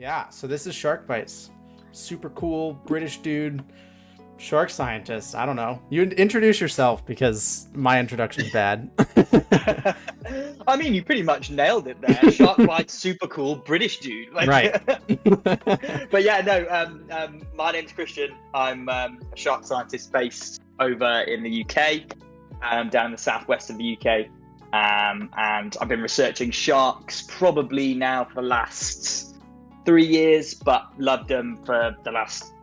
Yeah, so this is Shark Bytes. Super cool British dude, shark scientist. I don't know. You introduce yourself because my introduction's bad. I mean, you pretty much nailed it there. Shark Bytes, super cool British dude. Right. But yeah, no. My name's Christian. I'm a shark scientist based over in the UK, down in the southwest of the UK, and I've been researching sharks probably now for the last 3 years, but loved them for the last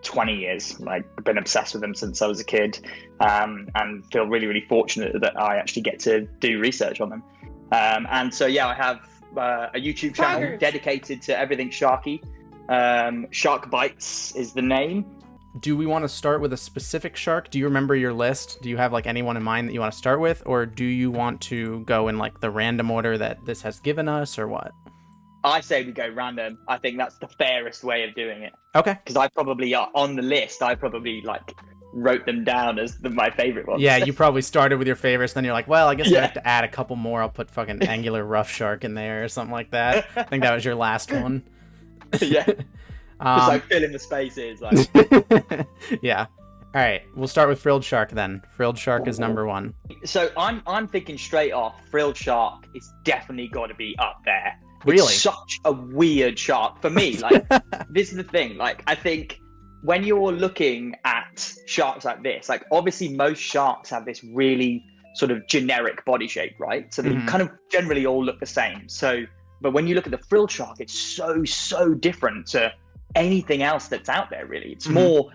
20 years. Like, I've been obsessed with them since I was a kid, and feel really, really fortunate that I actually get to do research on them. And so, yeah, I have a YouTube channel dedicated to everything sharky. Shark Bytes is the name. Do we want to start with a specific shark? Do you remember your list? Do you have like anyone in mind that you want to start with, or do you want to go in like the random order that this has given us, or what? I say we go random. I think that's the fairest way of doing it. Okay. Because I probably, on the list, I probably like wrote them down as my favorite ones. Yeah, you probably started with your favorites, then you're like, well, I guess I have to add a couple more. I'll put fucking angular rough shark in there or something like that. I think that was your last one. Yeah. Just like filling the spaces. Like. Yeah. All right, we'll start with Frilled Shark then. Frilled Shark is number one. So I'm thinking straight off, Frilled Shark is definitely got to be up there. Really? It's such a weird shark for me. Like, this is the thing. Like, I think when you're looking at sharks like this, like, obviously most sharks have this really sort of generic body shape, right? So they kind of generally all look the same. So, but when you look at the Frilled Shark, it's so different to anything else that's out there, really. It's more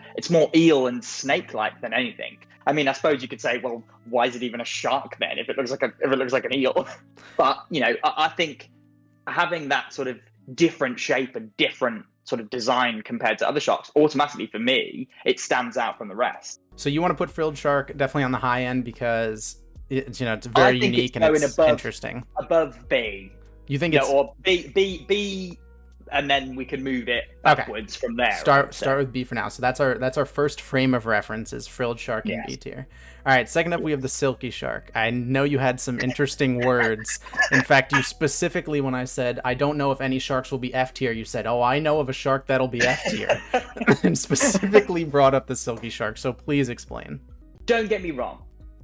eel and snake-like than anything. I mean, I suppose you could say, well, why is it even a shark then if it looks like an eel? But, you know, I think having that sort of different shape and different sort of design compared to other sharks, automatically for me, it stands out from the rest. So you want to put Frilled Shark definitely on the high end because it's, you know, it's very unique and it's interesting. Above B. You think it's or B, and then we can move it backwards from there. Start with B for now. So that's our first frame of reference is Frilled Shark in B tier. All right, second up we have the Silky Shark. I know you had some interesting words. In fact, you specifically, when I said I don't know if any sharks will be F tier, you said, "Oh, I know of a shark that'll be F tier," and specifically brought up the Silky Shark. So please explain. Don't get me wrong.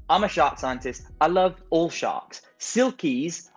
I'm a shark scientist. I love all sharks. Silkies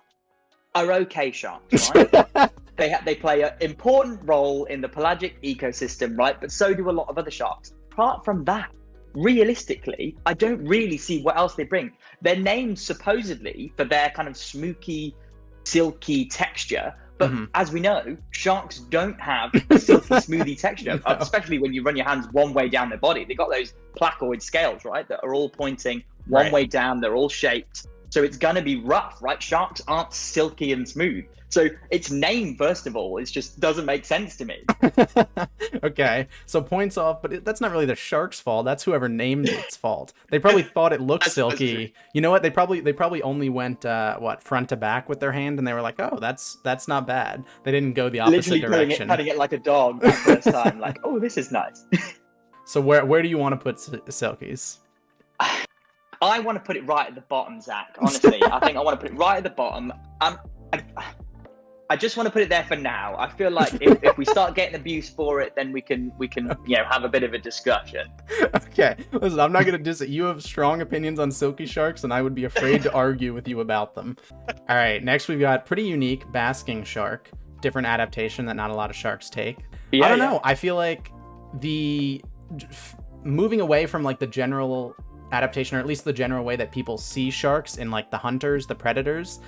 are okay sharks, right? They play an important role in the pelagic ecosystem, right? But so do a lot of other sharks. Apart from that, realistically, I don't really see what else they bring. They're named supposedly for their kind of smoky, silky texture. But as we know, sharks don't have a silky, smoothie texture, especially when you run your hands one way down their body. They've got those placoid scales, right, that are all pointing one way down. They're all shaped. So it's going to be rough, right? Sharks aren't silky and smooth. So its name, first of all, is just doesn't make sense to me. Okay, so points off, but that's not really the shark's fault. That's whoever named its fault. They probably thought it looked silky. You know what? They probably only went front to back with their hand, and they were like, oh, that's not bad. They didn't go the opposite direction. Patting it like a dog the first time, like, oh, this is nice. So where do you want to put Silkies? I want to put it right at the bottom, Zach. Honestly, I think I want to put it right at the bottom. I just want to put it there for now. I feel like if we start getting abuse for it, then we can have a bit of a discussion. Okay, listen, I'm not gonna diss it. You have strong opinions on Silky Sharks, and I would be afraid to argue with you about them. All right, next we've got pretty unique Basking Shark, different adaptation that not a lot of sharks take. I don't know. I feel like moving away from like the general adaptation, or at least the general way that people see sharks in like the hunters, the predators,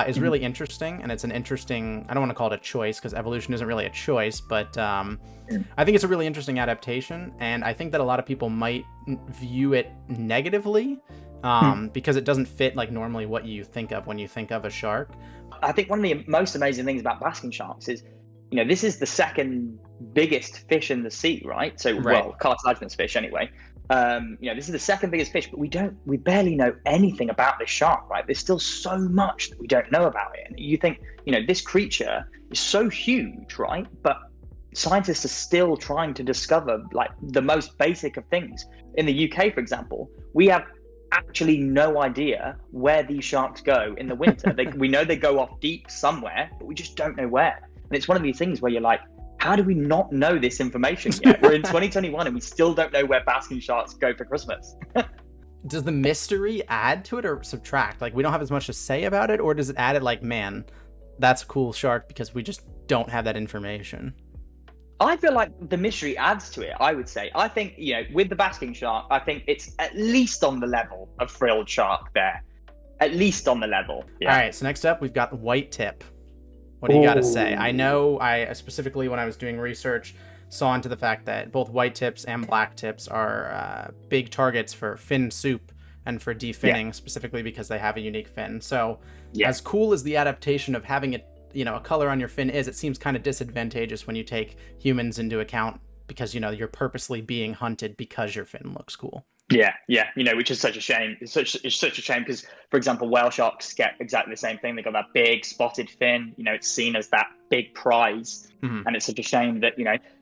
is really interesting. And it's an interesting, I don't want to call it a choice because evolution isn't really a choice, but I think it's a really interesting adaptation. And I think that a lot of people might view it negatively because it doesn't fit like normally what you think of when you think of a shark. I think one of the most amazing things about basking sharks is, you know, this is the second biggest fish in the sea, right? So, well, cartilaginous fish anyway. This is the second biggest fish, but we barely know anything about this shark, right? There's still so much that we don't know about it. And you think, you know, this creature is so huge, right? But scientists are still trying to discover like the most basic of things. In the UK, for example, we have actually no idea where these sharks go in the winter. We know they go off deep somewhere, but we just don't know where. And it's one of these things where you're like, how do we not know this information yet? We're in 2021 and we still don't know where basking sharks go for Christmas. Does the mystery add to it or subtract? Like, we don't have as much to say about it, or does it add it like, man, that's a cool shark because we just don't have that information? I feel like the mystery adds to it, I would say. I think, with the basking shark, I think it's at least on the level of Frilled Shark there. At least on the level. Yeah. All right, so next up, we've got Whitetip. What do you got to say? I know I specifically, when I was doing research, saw into the fact that both Whitetips and Blacktips are big targets for fin soup and for definning, specifically because they have a unique fin. So as cool as the adaptation of having it, a color on your fin is, it seems kind of disadvantageous when you take humans into account because, you're purposely being hunted because your fin looks cool. Yeah, which is such a shame. It's such a shame because, for example, whale sharks get exactly the same thing. They got that big spotted fin. It's seen as that big prize, and it's such a shame that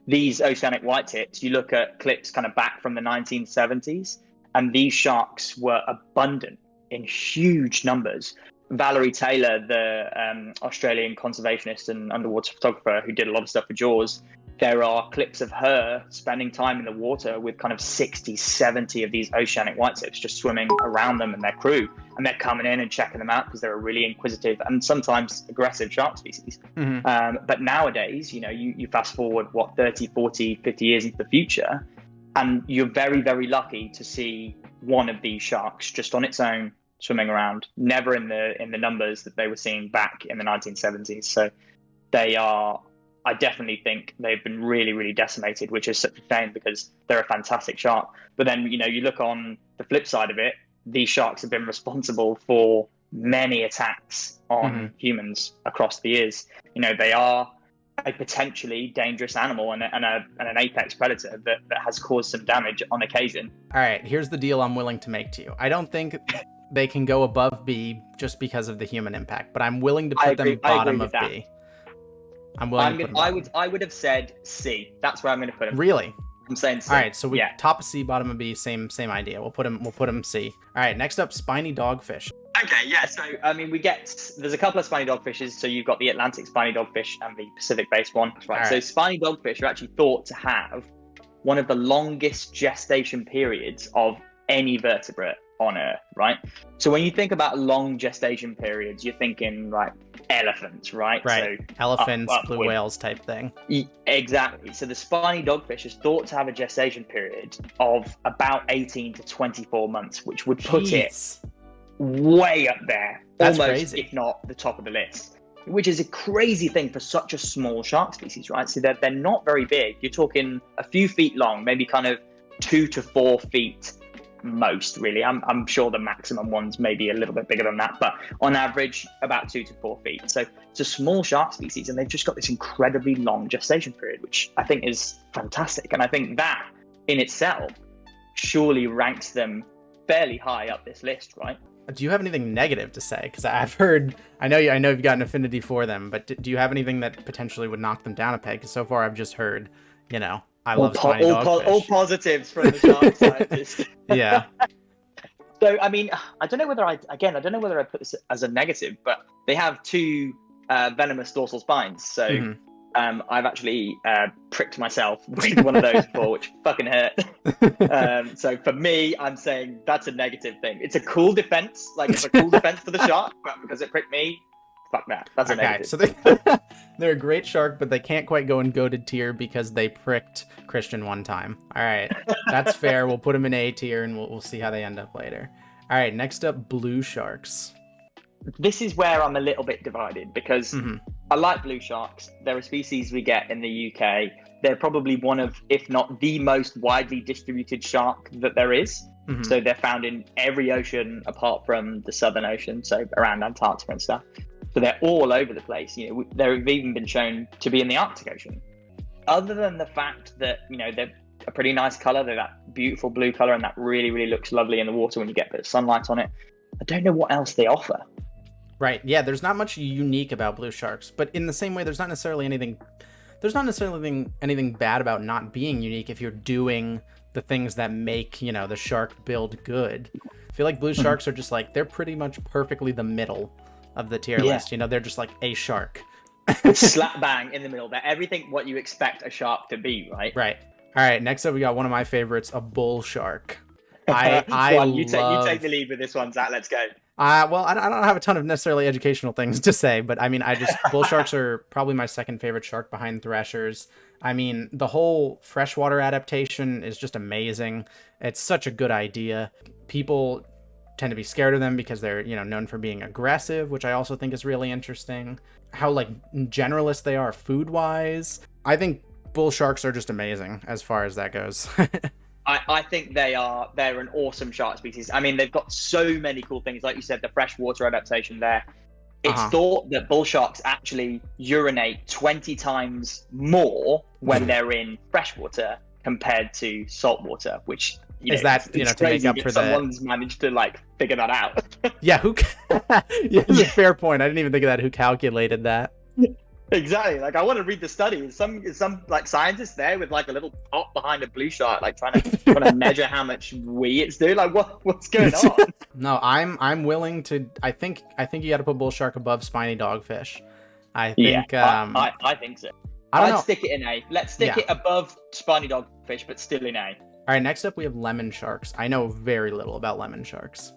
these oceanic whitetips. You look at clips kind of back from the 1970s, and these sharks were abundant in huge numbers. Valerie Taylor, the Australian conservationist and underwater photographer who did a lot of stuff for Jaws, there are clips of her spending time in the water with kind of 60, 70 of these oceanic whitetips just swimming around them and their crew. And they're coming in and checking them out because they're a really inquisitive and sometimes aggressive shark species. But nowadays, you fast forward, 30, 40, 50 years into the future, and you're very, very lucky to see one of these sharks just on its own swimming around, never in the numbers that they were seeing back in the 1970s. So I definitely think they've been really, really decimated, which is such a shame because they're a fantastic shark. But then, you look on the flip side of it, these sharks have been responsible for many attacks on humans across the years. They are a potentially dangerous animal and an apex predator that has caused some damage on occasion. All right, here's the deal I'm willing to make to you. I don't think they can go above B just because of the human impact, but I'm willing to put them bottom of B. I would have said C. That's where I'm going to put him. Really? I'm saying C. All right, so we top of C, bottom of B, same idea. We'll put him C. All right, next up, Spiny Dogfish. Okay, yeah. So there's a couple of Spiny Dogfishes. So you've got the Atlantic Spiny Dogfish and the Pacific-based one. Right. So Spiny Dogfish are actually thought to have one of the longest gestation periods of any vertebrate on Earth, right? So when you think about long gestation periods, you're thinking like elephants, right? Right. So elephants, blue whales type thing. Exactly. So the spiny dogfish is thought to have a gestation period of about 18 to 24 months, which would put it way up there. That's almost, crazy. If not the top of the list, which is a crazy thing for such a small shark species, right? So they're not very big. You're talking a few feet long, maybe kind of 2 to 4 feet most, really. I'm sure the maximum one's maybe a little bit bigger than that, but on average about 2 to 4 feet. So it's a small shark species, and they've just got this incredibly long gestation period, which I think is fantastic. And I think that in itself surely ranks them fairly high up this list, right? Do you have anything negative to say? Because I've heard, I know you've got an affinity for them, but do you have anything that potentially would knock them down a peg? Because so far I've just heard, I love spiny dogfish. All positives from the shark scientist. Yeah. So, I mean, I don't know whether I put this as a negative, but they have 2 venomous dorsal spines. So I've actually pricked myself with one of those before, which fucking hurt. So for me, I'm saying that's a negative thing. It's a cool defense. Like, it's a cool defense for the shark, but because it pricked me, fuck that. That's a negative. So they're a great shark, but they can't quite go in goated tier because they pricked Christian one time. All right, that's fair. We'll put them in A tier, and we'll see how they end up later. All right, next up, blue sharks. This is where I'm a little bit divided because I like blue sharks. They're a species we get in the UK. They're probably one of, if not the most widely distributed shark that there is. So they're found in every ocean apart from the Southern Ocean, so around Antarctica and stuff. So they're all over the place. They've even been shown to be in the Arctic Ocean. Other than the fact that, they're a pretty nice color, they're that beautiful blue color, and that really, really looks lovely in the water when you get a bit of sunlight on it. I don't know what else they offer. Right. Yeah, there's not much unique about blue sharks, but in the same way, there's not necessarily anything bad about not being unique if you're doing the things that make, the shark build good. I feel like blue sharks are just like, they're pretty much perfectly the middle of the tier list. They're just like a shark. slap bang in the middle. They're everything what you expect a shark to be, right? Right. All right. Next up, we got one of my favorites, a bull shark. I You love. take the lead with this one, Zach. Let's go. Well, I don't have a ton of necessarily educational things to say, but I mean, bull sharks are probably my second favorite shark behind threshers. I mean, the whole freshwater adaptation is just amazing. It's such a good idea. People tend to be scared of them because they're, known for being aggressive, which I also think is really interesting. How like generalist they are food-wise. I think bull sharks are just amazing as far as that goes. I think they're an awesome shark species. I mean, they've got so many cool things. Like you said, the freshwater adaptation there. It's thought that bull sharks actually urinate 20 times more when they're in freshwater compared to saltwater, which is that to make up for someone's managed to like figure that out. Yeah, it's a fair point. I didn't even think of that. Who calculated that? Exactly. Like, I want to read the study. Some like scientist there with like a little pot behind a blue shark, like trying to measure how much wee it's doing. Like, what's going on? No, I'm willing to. I think you got to put bull shark above spiny dogfish. I think. I think so. I'd stick it in A. Let's stick it above spiny dogfish, but still in A. All right. Next up, we have lemon sharks. I know very little about lemon sharks.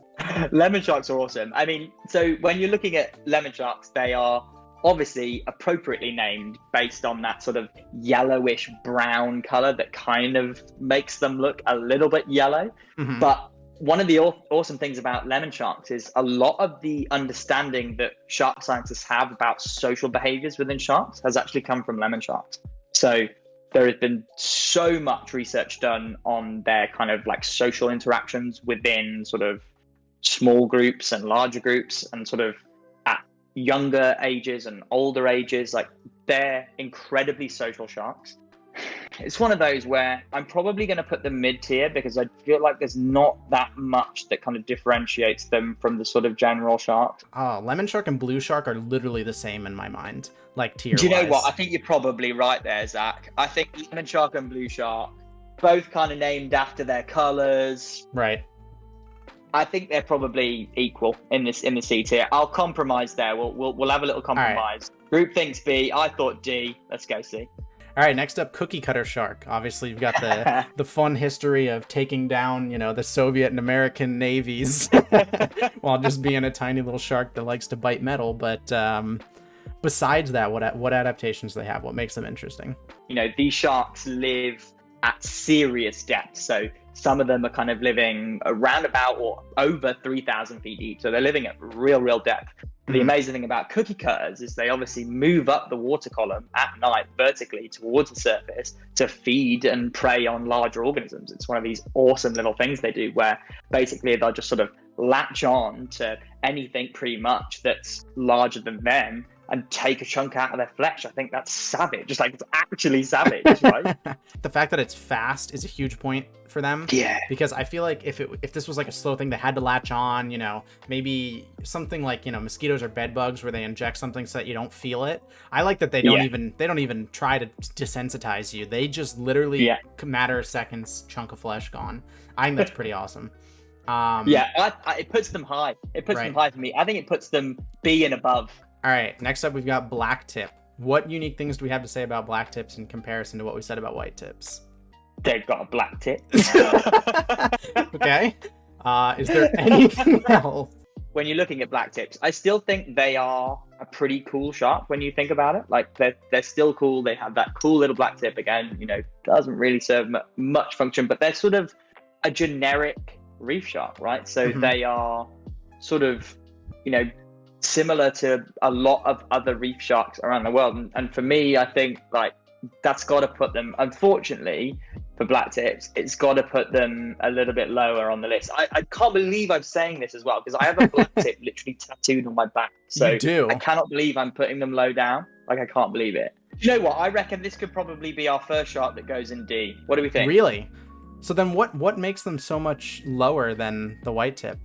Lemon sharks are awesome. I mean, so when you're looking at lemon sharks, they are obviously appropriately named based on that sort of yellowish brown color that kind of makes them look a little bit yellow. Mm-hmm. But one of the awesome things about lemon sharks is a lot of the understanding that shark scientists have about social behaviors within sharks has actually come from lemon sharks. So there has been so much research done on their kind of like social interactions within sort of small groups and larger groups, and sort of younger ages and older ages. Like, they're incredibly social sharks. It's one of those where I'm probably going to put them mid-tier because I feel like there's not that much that kind of differentiates them from the sort of general sharks. Lemon shark and blue shark are literally the same in my mind, like tier-wise. Do you know what? I think you're probably right there, Zach. I think lemon shark and blue shark, both kind of named after their colors. Right. I think they're probably equal in the C tier. I'll compromise there. We'll have a little compromise. Right. Group thinks B. I thought D. Let's go C. All right, next up, cookie cutter shark. Obviously, you've got the fun history of taking down, the Soviet and American navies while just being a tiny little shark that likes to bite metal. But besides that, what adaptations do they have? What makes them interesting? These sharks live at serious depth. So some of them are kind of living around about or over 3,000 feet deep. So they're living at real depth. The amazing thing about cookie cutters is they obviously move up the water column at night vertically towards the surface to feed and prey on larger organisms. It's one of these awesome little things they do where basically they'll just sort of latch on to anything pretty much that's larger than them and take a chunk out of their flesh. I think that's savage. Just like, it's actually savage, right? The fact that it's fast is a huge point for them. Yeah. Because I feel like if this was like a slow thing, they had to latch on, maybe something like, mosquitoes or bed bugs where they inject something so that you don't feel it. I like that they don't even try to desensitize you. They just literally matter of seconds, chunk of flesh gone. I think that's pretty awesome. It puts them high. It puts them high for me. I think it puts them B and above. All right, next up, we've got blacktip. What unique things do we have to say about blacktips in comparison to what we said about whitetips? They've got a black tip. Okay. Is there anything else? When you're looking at blacktips, I still think they are a pretty cool shark when you think about it. Like, they're still cool. They have that cool little black tip. Again, doesn't really serve much function, but they're sort of a generic reef shark, right? So they are sort of, similar to a lot of other reef sharks around the world. And for me, I think like that's got to put them, unfortunately for blacktips, it's got to put them a little bit lower on the list. I can't believe I'm saying this as well, because I have a blacktip literally tattooed on my back. So you do? I cannot believe I'm putting them low down. Like, I can't believe it. You know what? I reckon this could probably be our first shark that goes in D. What do we think? Really? So then what makes them so much lower than the whitetip?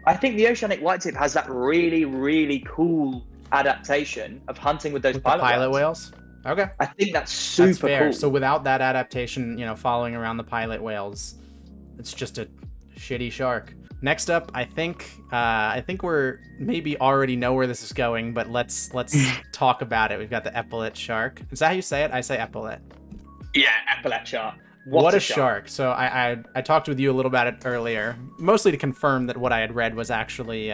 I think the Oceanic Whitetip has that really, really cool adaptation of hunting with those pilot whales. Okay. I think that's super cool. So without that adaptation, following around the pilot whales, it's just a Shitty shark. Next up, I think we're maybe already know where this is going, but let's talk about it. We've got the epaulet shark. Is that how you say it? I say epaulet. Yeah, epaulet shark. What a shark. So I talked with you a little about it earlier, mostly to confirm that what I had read was actually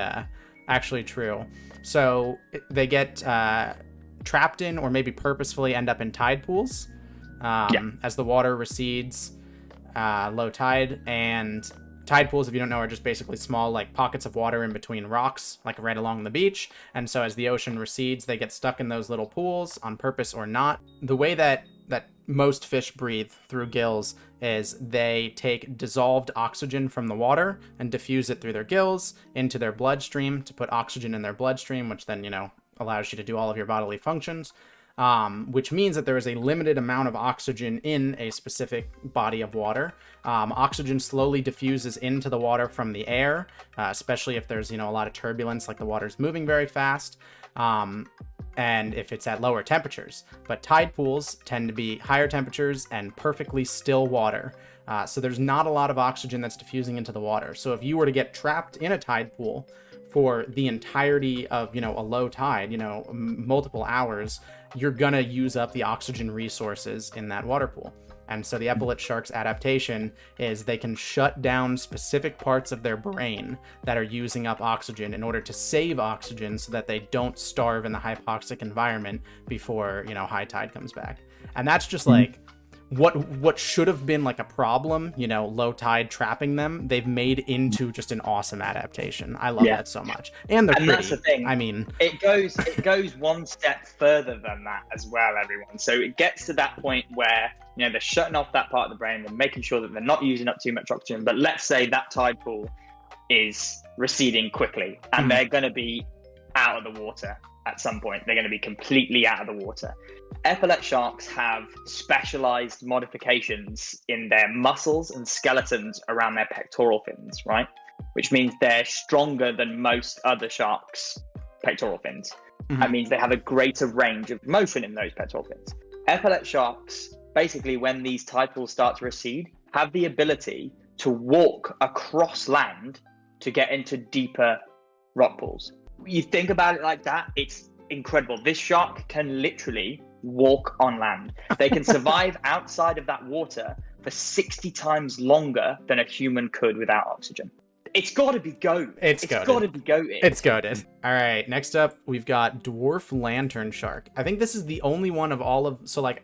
true. So they get trapped in, or maybe purposefully end up in tide pools as the water recedes, low tide. And tide pools, if you don't know, are just basically small like pockets of water in between rocks, like right along the beach. And so as the ocean recedes, they get stuck in those little pools on purpose or not. The way that most fish breathe through gills is they take dissolved oxygen from the water and diffuse it through their gills into their bloodstream to put oxygen in their bloodstream, which then, allows you to do all of your bodily functions, which means that there is a limited amount of oxygen in a specific body of water. Oxygen slowly diffuses into the water from the air, especially if there's, a lot of turbulence, like the water's moving very fast. And if it's at lower temperatures. But tide pools tend to be higher temperatures and perfectly still water. So there's not a lot of oxygen that's diffusing into the water. So if you were to get trapped in a tide pool for the entirety of, a low tide, multiple hours, you're gonna use up the oxygen resources in that water pool. And so the epaulet shark's adaptation is they can shut down specific parts of their brain that are using up oxygen in order to save oxygen so that they don't starve in the hypoxic environment before, high tide comes back. And that's just like what should have been like a problem, low tide trapping them, they've made into just an awesome adaptation. I love that so much. And they're pretty. That's the thing. I mean, it goes one step further than that as well, everyone. So it gets to that point where, they're shutting off that part of the brain and making sure that they're not using up too much oxygen. But let's say that tide pool is receding quickly and they're going to be out of the water at some point. They're going to be completely out of the water. Epaulet sharks have specialized modifications in their muscles and skeletons around their pectoral fins, right? Which means they're stronger than most other sharks' pectoral fins. That means they have a greater range of motion in those pectoral fins. Epaulet sharks, basically, when these tide pools start to recede, have the ability to walk across land to get into deeper rock pools. You think about it like that, it's incredible. This shark can literally walk on land. They can survive outside of that water for 60 times longer than a human could without oxygen. It's got to be goated. It's got to be goated. It's goated. All right, next up, we've got dwarf lantern shark. I think this is the only one of all of... So, like,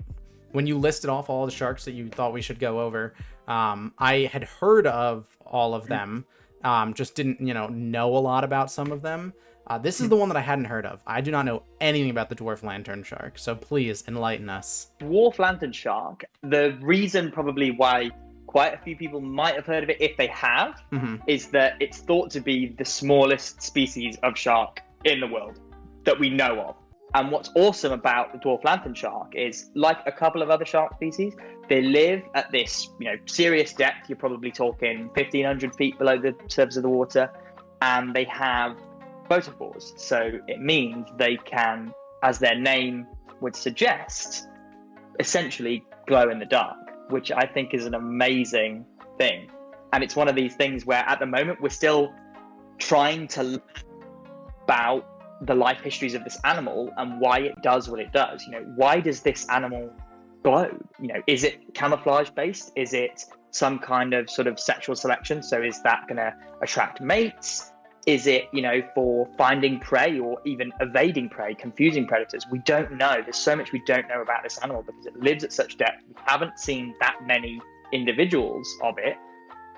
when you listed off all the sharks that you thought we should go over, I had heard of all of them, just didn't, know a lot about some of them. This is the one that I hadn't heard of. I do not know anything about the dwarf lantern shark, so please enlighten us. Dwarf lantern shark, the reason probably why quite a few people might have heard of it, if they have, is that it's thought to be the smallest species of shark in the world that we know of. And what's awesome about the dwarf lantern shark is, like a couple of other shark species, they live at this, serious depth. You're probably talking 1,500 feet below the surface of the water, and they have photophores. So it means they can, as their name would suggest, essentially glow in the dark, which I think is an amazing thing. And it's one of these things where at the moment we're still trying to learn about the life histories of this animal and why it does what it does. Why does this animal glow? Is it camouflage based? Is it some kind of sort of sexual selection? So is that going to attract mates? Is it, for finding prey or even evading prey, confusing predators? We don't know. There's so much we don't know about this animal because it lives at such depth. We haven't seen that many individuals of it.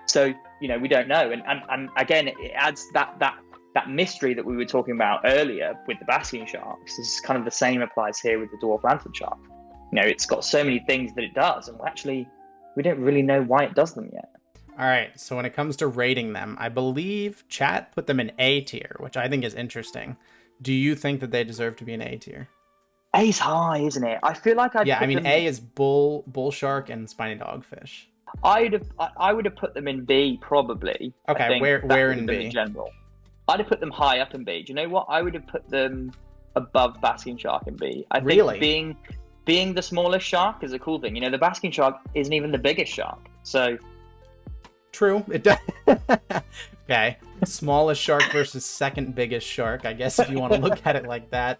So, we don't know. And again, it adds that mystery that we were talking about earlier with the basking sharks. This is kind of the same applies here with the dwarf lantern shark. It's got so many things that it does, and we don't really know why it does them yet. All right, so when it comes to rating them, I believe chat put them in A tier, which I think is interesting. Do you think that they deserve to be in A tier? A's high, isn't it? I feel like A is bull shark and spiny dogfish. I would have put them in B probably. Okay, where in B? In general, I'd have put them high up in B. Do you know what? I would have put them above basking shark in B. I think being the smallest shark is a cool thing. The basking shark isn't even the biggest shark, so True. It does. Okay. Smallest shark versus second biggest shark. I guess if you want to look at it like that,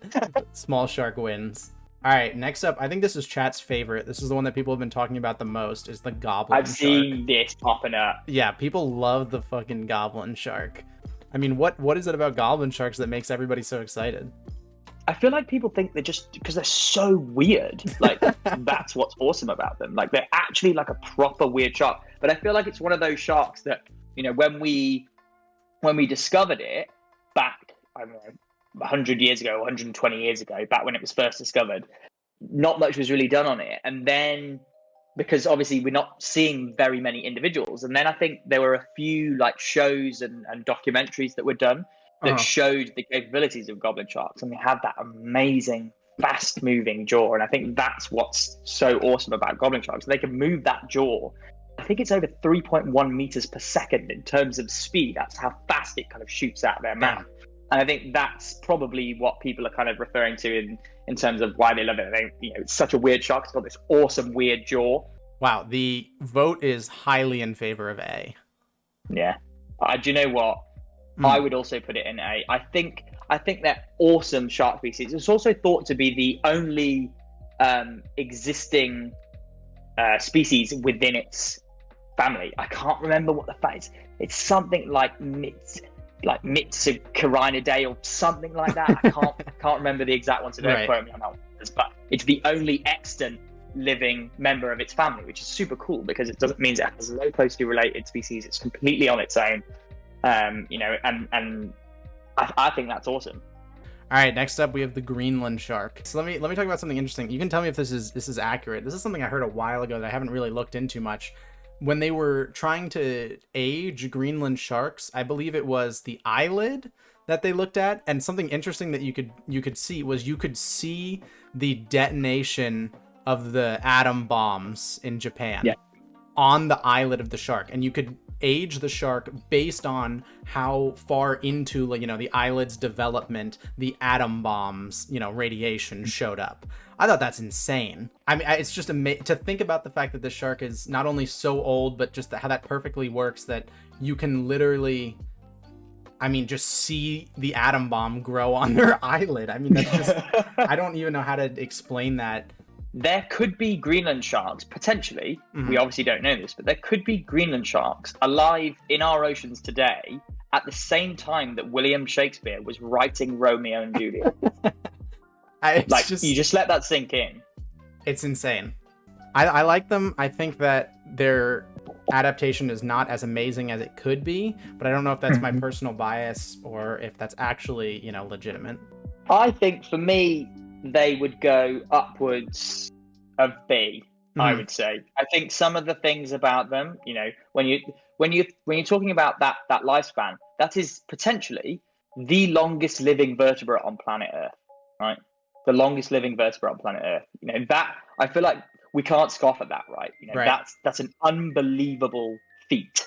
small shark wins. All right, next up, I think this is chat's favorite. This is the one that people have been talking about the most, is the Goblin I've Shark. seen this popping up. Yeah, people love the fucking Goblin Shark. I mean, what is it about Goblin Sharks that makes everybody so excited? I feel like people think they're just because they're so weird. Like that's what's awesome about them. Like they're actually like a proper weird shark. But I feel like it's one of those sharks that, you know, when we discovered it back, I don't know, 100 years ago, 120 years ago, back when it was first discovered, not much was really done on it. And then because obviously we're not seeing very many individuals, and then I think there were a few like shows and documentaries that were done that showed the capabilities of goblin sharks, and they had that amazing fast moving jaw. And I think that's what's so awesome about goblin sharks. They can move that jaw, I think it's over 3.1 meters per second in terms of speed. That's how fast it kind of shoots out their mouth. And I think that's probably what people are kind of referring to in terms of why they love it. They, you know, it's such a weird shark. It's got this awesome weird jaw. Wow, the vote is highly in favor of A. Yeah. Do you know what? I would also put it in A. I think they're awesome shark species. It's also thought to be the only existing species within its family. I can't remember what the fact is. It's something like Mitsucarinidae or something like that. I can't remember the exact one, so don't quote me on that one. But it's the only extant living member of its family, which is super cool because it means it has no closely related species. It's completely on its own. You know, and I think that's awesome. All right, next up we have the Greenland shark. So let me talk about something interesting. You can tell me if this is accurate. This is something I heard a while ago that I haven't really looked into much. When they were trying to age Greenland sharks, I believe it was the eyelid that they looked at, and something interesting that you could see was you could see the detonation of the atom bombs in Japan on the eyelid of the shark, and you could age the shark based on how far into, like, you know, the eyelid's development the atom bombs, you know, radiation showed up. I thought that's insane. I mean, it's just to think about the fact that the shark is not only so old, but just how that perfectly works, that you can literally, I mean, just see the atom bomb grow on their eyelid. I mean, that's just, I don't even know how to explain that. There could be Greenland sharks, potentially. We obviously don't know this, but there could be Greenland sharks alive in our oceans today at the same time that William Shakespeare was writing Romeo and Juliet. You just let that sink in. It's insane. I like them. I think that their adaptation is not as amazing as it could be, but I don't know if that's my personal bias or if that's actually, you know, legitimate. I think for me, they would go upwards of B. I would say. I think some of the things about them, you know, when you're talking about that lifespan, that is potentially the longest living vertebrate on planet Earth, right? The longest living vertebrate on planet Earth. You know, that I feel like we can't scoff at that, right? You know, that's an unbelievable feat.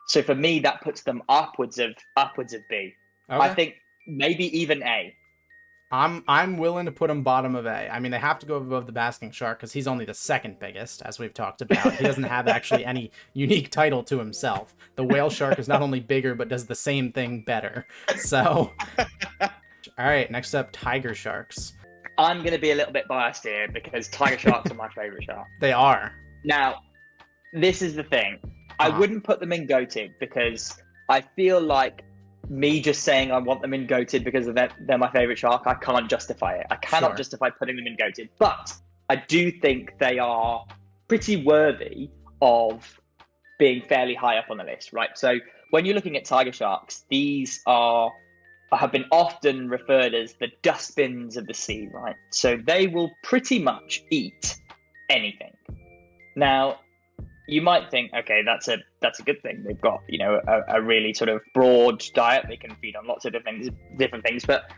So for me, that puts them upwards of B. Okay. I think maybe even A. I'm willing to put him bottom of A. I mean, they have to go above the Basking Shark because he's only the second biggest, as we've talked about. He doesn't have actually any unique title to himself. The whale shark is not only bigger, but does the same thing better. So, all right, next up, tiger sharks. I'm going to be a little bit biased here because tiger sharks are my favorite shark. They are. Now, this is the thing. I wouldn't put them in goated because I feel like me just saying I want them in goated because of they're my favorite shark, I can't justify it. I cannot justify putting them in goated, but I do think they are pretty worthy of being fairly high up on the list, right? So when you're looking at tiger sharks, these have been often referred as the dustbins of the sea, right? So they will pretty much eat anything. Now, you might think, okay, that's a good thing. They've got, you know, a really sort of broad diet. They can feed on lots of different things, but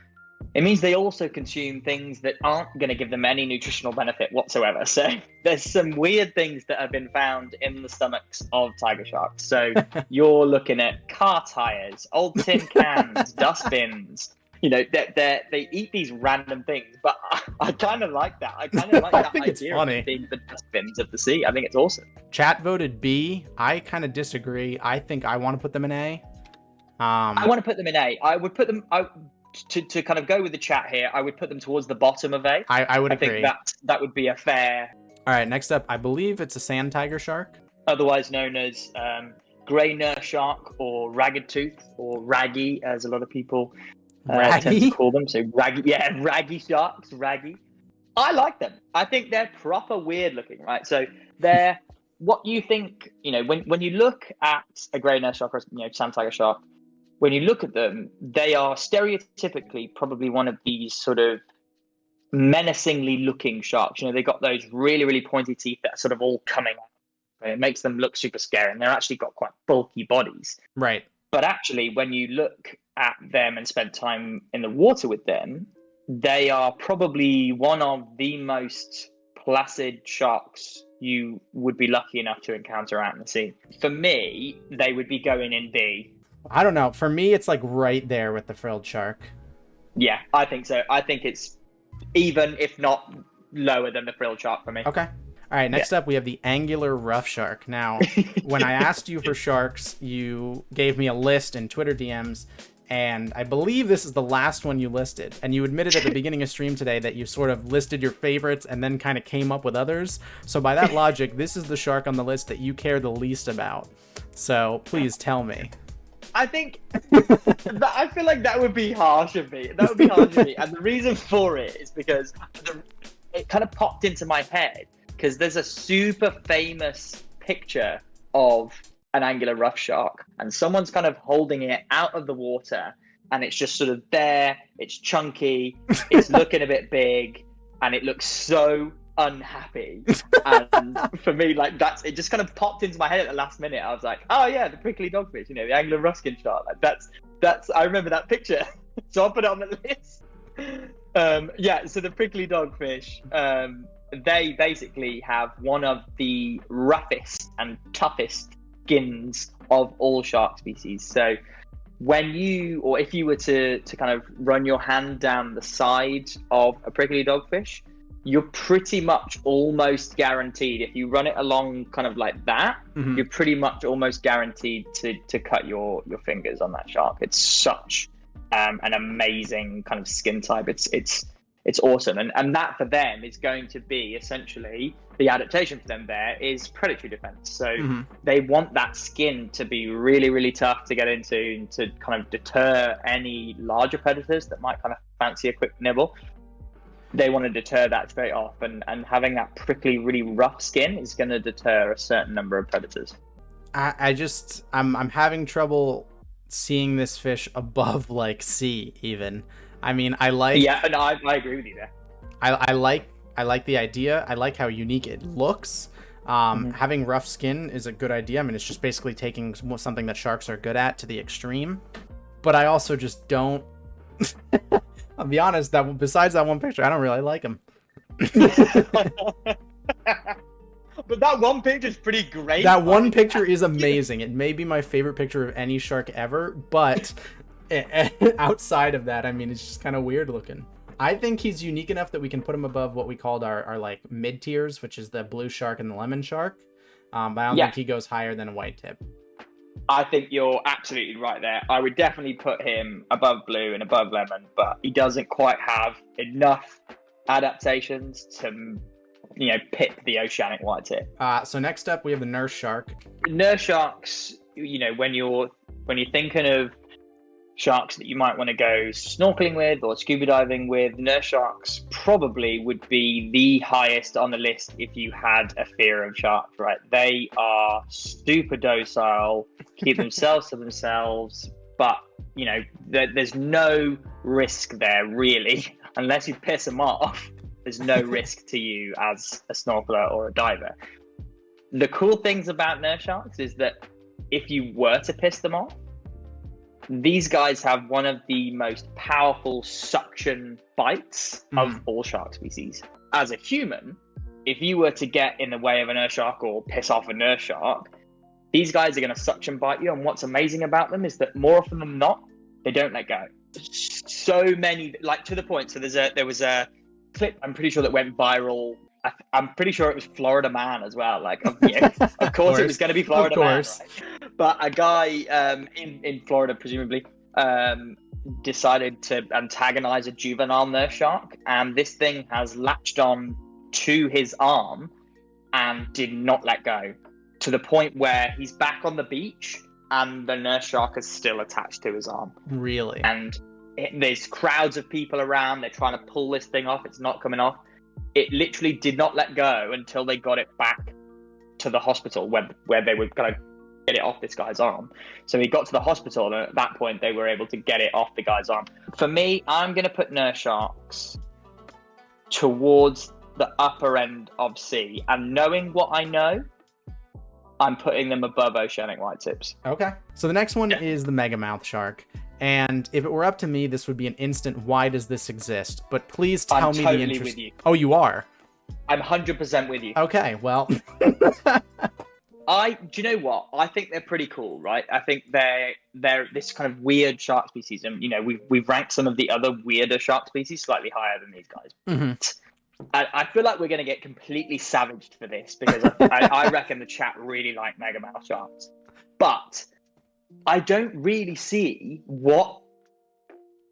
it means they also consume things that aren't going to give them any nutritional benefit whatsoever. So there's some weird things that have been found in the stomachs of tiger sharks. So you're looking at car tires, old tin cans, dustbins. they eat these random things, but I kind of like that. I kind of like that think it's idea funny. of being the dustbins of the sea. I think it's awesome. Chat voted B. I kind of disagree. I think I want to put them in A. I want to put them in A. I would put them to kind of go with the chat here. I would put them towards the bottom of A. I would agree. I think that would be a fair. All right, next up, I believe it's a sand tiger shark, otherwise known as grey nurse shark or ragged tooth or raggy, as a lot of people tend to call them. So raggy sharks, raggy. I like them. I think they're proper weird looking, right? So they're what you think, when you look at a grey nurse shark or sand tiger shark, when you look at them, they are stereotypically probably one of these sort of menacingly looking sharks. They got those really, really pointy teeth that are sort of all coming out. Right? It makes them look super scary, and they're actually got quite bulky bodies. Right. But actually, when you look at them and spend time in the water with them, they are probably one of the most placid sharks you would be lucky enough to encounter out in the sea. For me, they would be going in B. I don't know. For me, it's like right there with the frilled shark. Yeah, I think so. I think it's even, if not lower than the frilled shark for me. Okay. All right, next up, we have the angular rough shark. Now, when I asked you for sharks, you gave me a list in Twitter DMs, and I believe this is the last one you listed. And you admitted at the beginning of stream today that you sort of listed your favorites and then kind of came up with others. So by that logic, this is the shark on the list that you care the least about. So please tell me. I think I feel like that would be harsh of me. And the reason for it is because it kind of popped into my head because there's a super famous picture of an angular rough shark, and someone's kind of holding it out of the water, and it's just sort of there. It's chunky. It's looking a bit big, and it looks so unhappy. And for me, like it just kind of popped into my head at the last minute. I was like, oh yeah, the prickly dogfish, the angular ruskin shark. Like that's I remember that picture. So I'll put it on the list. So the prickly dogfish, they basically have one of the roughest and toughest skins of all shark species. So if you were to kind of run your hand down the side of a prickly dogfish, you're pretty much almost guaranteed, if you run it along kind of like that, you're pretty much almost guaranteed to cut your fingers on that shark. It's such an amazing kind of skin type. It's awesome. And that for them is going to be essentially the adaptation for them there is predatory defense. So they want that skin to be really, really tough to get into and to kind of deter any larger predators that might kind of fancy a quick nibble. They want to deter that straight off, and having that prickly, really rough skin is going to deter a certain number of predators. I'm having trouble seeing this fish above like C even. I mean, I agree with you there. I like the idea. I like how unique it looks. Having rough skin is a good idea. I mean, it's just basically taking something that sharks are good at to the extreme. But I also just don't. I'll be honest, that besides that one picture, I don't really like him. But that one picture is pretty great. That one picture is amazing. It may be my favorite picture of any shark ever, but outside of that, I mean, it's just kind of weird looking. I think he's unique enough that we can put him above what we called our like mid tiers, which is the blue shark and the lemon shark. But I don't think he goes higher than a white tip. I think you're absolutely right there. I would definitely put him above blue and above lemon, but he doesn't quite have enough adaptations to, pit the oceanic whitetip. So next up, we have the nurse shark. Nurse sharks, when you're thinking of sharks that you might want to go snorkeling with or scuba diving with, nurse sharks probably would be the highest on the list if you had a fear of sharks, right? They are super docile, keep themselves to themselves, but there's no risk there really. Unless you piss them off, there's no risk to you as a snorkeler or a diver. The cool things about nurse sharks is that if you were to piss them off, these guys have one of the most powerful suction bites of all shark species. As a human, if you were to get in the way of a nurse shark or piss off a nurse shark, these guys are going to suction bite you. And what's amazing about them is that more often than not, they don't let go. so many, like, to the point. So there was a clip, I'm pretty sure, that went viral. I'm pretty sure it was Florida Man as well. Like, yeah, of course it was going to be Florida Man, right? But a guy in Florida, presumably, decided to antagonize a juvenile nurse shark, and this thing has latched on to his arm and did not let go, to the point where he's back on the beach and the nurse shark is still attached to his arm. Really? And there's crowds of people around. They're trying to pull this thing off. It's not coming off. It literally did not let go until they got it back to the hospital where they were going to get it off this guy's arm. So he got to the hospital, and at that point they were able to get it off the guy's arm. For me, I'm going to put nurse sharks towards the upper end of C, and knowing what I know, I'm putting them above Oceanic Whitetips. Okay. So the next one is the megamouth shark. And if it were up to me, this would be an instant, why does this exist? But please tell me totally the interest. With you. Oh, you are? I'm 100% with you. Okay, well. Do you know what? I think they're pretty cool, right? I think they're this kind of weird shark species. And, you know, we've ranked some of the other weirder shark species slightly higher than these guys. Mm-hmm. I feel like we're going to get completely savaged for this, because I reckon the chat really like megamouth sharks. But I don't really see what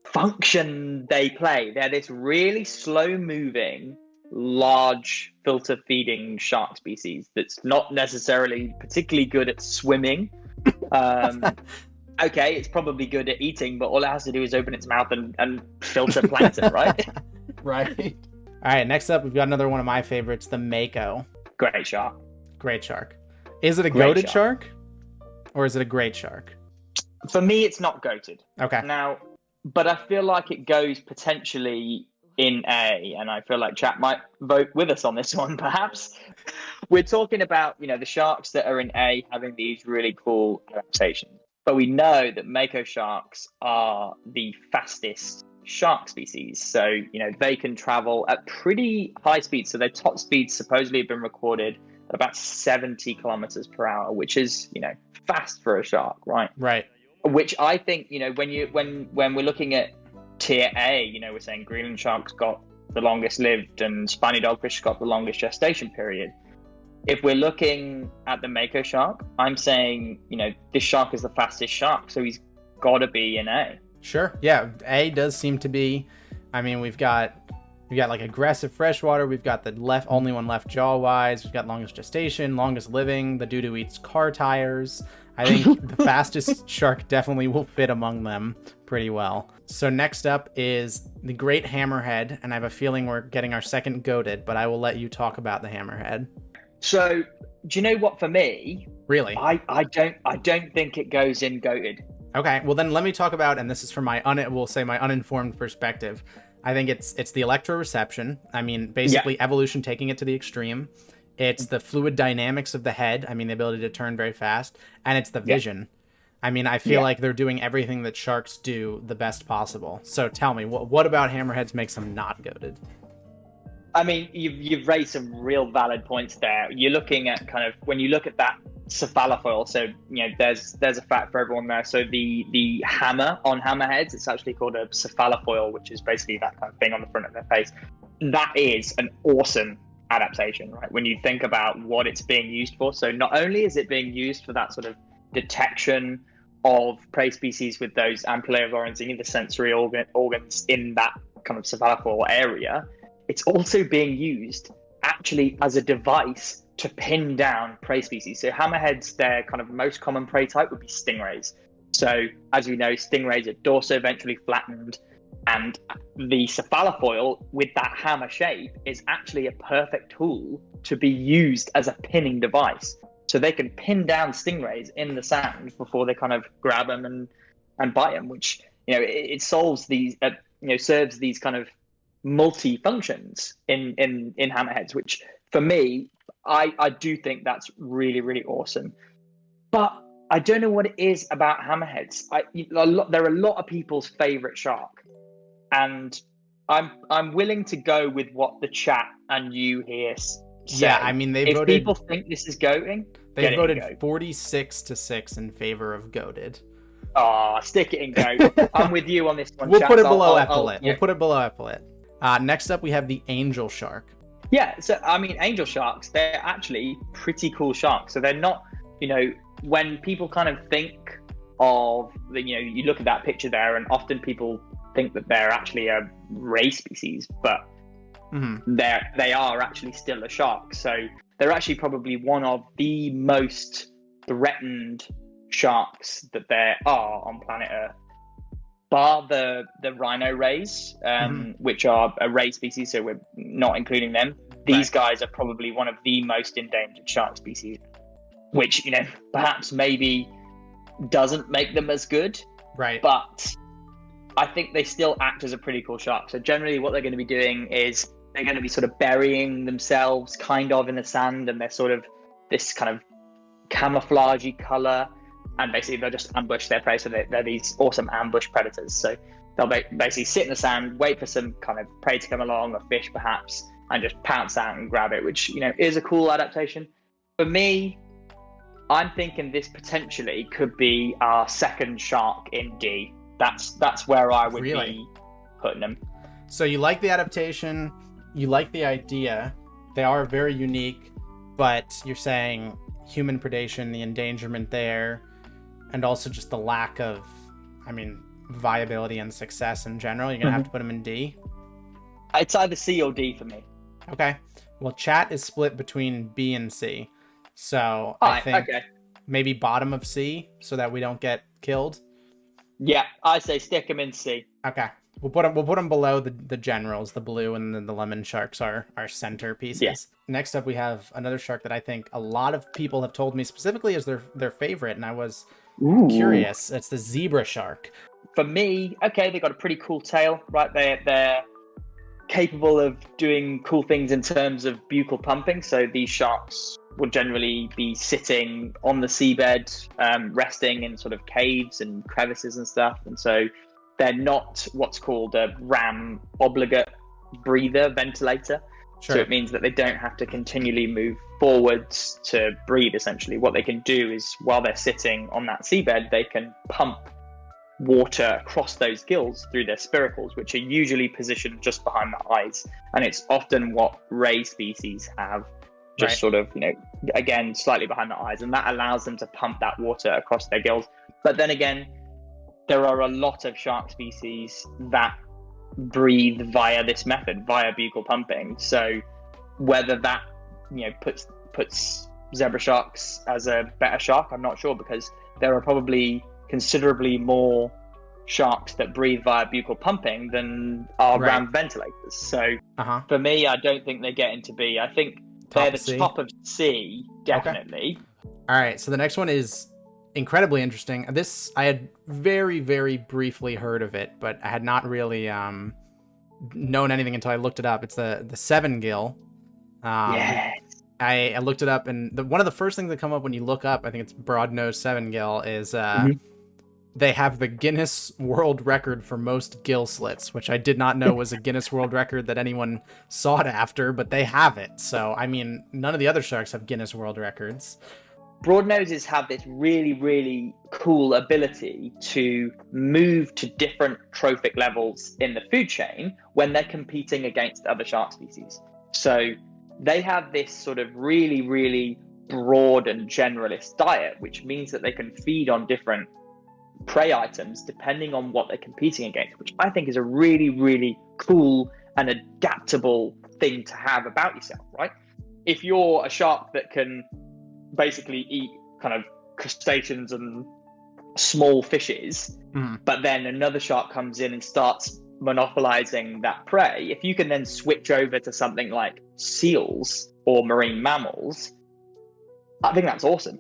function they play. They're this really slow-moving, large filter-feeding shark species that's not necessarily particularly good at swimming. Okay, it's probably good at eating, but all it has to do is open its mouth and filter plankton, right? Right. All right, next up, we've got another one of my favorites, the Mako. Great shark. Great shark. Is it a goated shark? Or is it a great shark? For me, it's not goated. Okay. Now, but I feel like it goes potentially in A, and I feel like chat might vote with us on this one, perhaps. We're talking about, you know, the sharks that are in A having these really cool adaptations. But we know that Mako sharks are the fastest shark species. So, you know, they can travel at pretty high speeds. So their top speeds supposedly have been recorded at about 70 kilometers per hour, which is, you know, fast for a shark, right? Right. Which I think, you know, when we're looking at tier A, you know, we're saying Greenland sharks got the longest lived and Spiny dogfish got the longest gestation period. If we're looking at the Mako shark, I'm saying, you know, this shark is the fastest shark, so he's got to be in A. Sure. Yeah, A does seem to be. I mean, we've got like aggressive freshwater. We've got the only one left jaw wise. We've got longest gestation, longest living. The dude who eats car tires. I think the fastest shark definitely will fit among them pretty well. So next up is the great hammerhead, and I have a feeling we're getting our second goated, but I will let you talk about the hammerhead. So, do you know what? For me, really, I don't think it goes in goated. Okay, well then let me talk about, and this is from my uninformed perspective. I think it's the electroreception. I mean, basically evolution taking it to the extreme. It's the fluid dynamics of the head. I mean, the ability to turn very fast, and it's the vision. I mean, I feel like they're doing everything that sharks do the best possible. So tell me, what about hammerheads makes them not goated? I mean, you've raised some real valid points there. You're looking at kind of, when you look at that cephalofoil, so, you know, there's a fact for everyone there. So the hammer on hammerheads, it's actually called a cephalofoil, which is basically that kind of thing on the front of their face. That is an awesome adaptation, right? When you think about what it's being used for. So not only is it being used for that sort of detection of prey species with those ampullae of Lorenzini, the sensory organs in that kind of cephalofoil area, it's also being used actually as a device to pin down prey species. So hammerheads, their kind of most common prey type would be stingrays. So as we know, stingrays are dorso-ventrally flattened, and the cephalofoil with that hammer shape is actually a perfect tool to be used as a pinning device. So they can pin down stingrays in the sand before they kind of grab them and bite them, which, you know, it solves these, serves these kind of multi-functions in hammerheads, which for me, I do think that's really, really awesome. But I don't know what it is about hammerheads. They're a lot of people's favorite shark, and I'm willing to go with what the chat and you here say. Yeah, I mean, if people think this is goating, they voted 46-6 in favor of goated. Oh, stick it in goat. I'm with you on this one. We'll put it chaps. below I'll- epaulet. yeah. We'll put it below epaulet. Next up, we have the angel shark. Yeah, so I mean, angel sharks, they're actually pretty cool sharks. So they're not, when people kind of think of, you look at that picture there, and often people think that they're actually a ray species, but they are actually still a shark. So they're actually probably one of the most threatened sharks that there are on planet Earth. Bar the rhino rays, which are a ray species, so we're not including them. These guys are probably one of the most endangered shark species, which, perhaps maybe doesn't make them as good. Right. But I think they still act as a pretty cool shark. So generally what they're going to be doing is they're going to be sort of burying themselves kind of in the sand, and they're sort of this kind of camouflagey color. And basically, they'll just ambush their prey. So they're these awesome ambush predators. So they'll basically sit in the sand, wait for some kind of prey to come along, a fish perhaps, and just pounce out and grab it, which, is a cool adaptation. For me, I'm thinking this potentially could be our second shark in D. That's where I would be putting them. So you like the adaptation, you like the idea. They are very unique, but you're saying human predation, the endangerment there, and also just the lack of, viability and success in general. You're going to have to put them in D? It's either C or D for me. Okay. Well, chat is split between B and C. So I think maybe bottom of C so that we don't get killed. Yeah, I say stick them in C. Okay. We'll put them below the generals, the blue and then the lemon sharks are our center pieces. Yeah. Next up, we have another shark that I think a lot of people have told me specifically is their favorite, and I was curious. It's the zebra shark. For me, they got a pretty cool tail, right? They're capable of doing cool things in terms of buccal pumping. So these sharks will generally be sitting on the seabed, resting in sort of caves and crevices and stuff, and so they're not what's called a ram obligate breather ventilator. Sure. So it means that they don't have to continually move forwards to breathe, essentially. What they can do is, while they're sitting on that seabed, they can pump water across those gills through their spiracles, which are usually positioned just behind the eyes. And it's often what ray species have, just sort of, again, slightly behind the eyes. And that allows them to pump that water across their gills. But then again, there are a lot of shark species that breathe via this method, via buccal pumping. So whether that, puts zebra sharks as a better shark, I'm not sure, because there are probably considerably more sharks that breathe via buccal pumping than are ram ventilators. So for me, I don't think they get into B. I think they're the top of C, definitely. Okay. All right, so the next one is incredibly interesting. This, I had very, very briefly heard of it, but I had not really known anything until I looked it up. It's the seven gill. Yes. I looked it up, and one of the first things that come up when you look up, I think it's Broadnose seven gill, is they have the Guinness World Record for most gill slits, which I did not know was a Guinness World Record that anyone sought after, but they have it. So, none of the other sharks have Guinness World Records. Broadnoses have this really, really cool ability to move to different trophic levels in the food chain when they're competing against other shark species. So they have this sort of really, really broad and generalist diet, which means that they can feed on different prey items depending on what they're competing against, which I think is a really, really cool and adaptable thing to have about yourself, right? If you're a shark that can basically eat kind of crustaceans and small fishes, but then another shark comes in and starts monopolizing that prey, if you can then switch over to something like seals or marine mammals, I think that's awesome.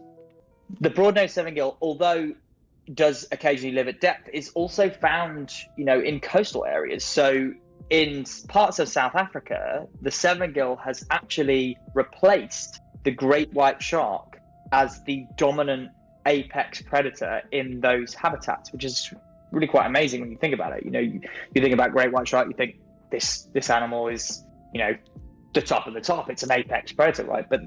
The broadnose seven-gill, although does occasionally live at depth, is also found, in coastal areas. So in parts of South Africa, the seven-gill has actually replaced the great white shark as the dominant apex predator in those habitats, which is really quite amazing when you think about it. You think about great white shark, you think this animal is, the top of the top. It's an apex predator, right? But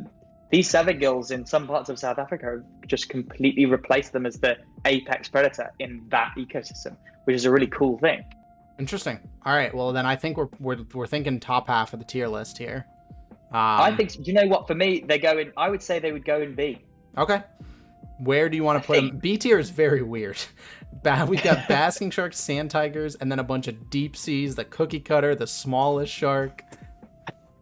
these severgills in some parts of South Africa have just completely replaced them as the apex predator in that ecosystem, which is a really cool thing. Interesting. All right. Well, then I think we're thinking top half of the tier list here. I think, you know what, for me, I would say they would go in B. Okay. Where do you want to put them? B tier is very weird. We've got basking sharks, sand tigers, and then a bunch of deep seas, the cookie cutter, the smallest shark.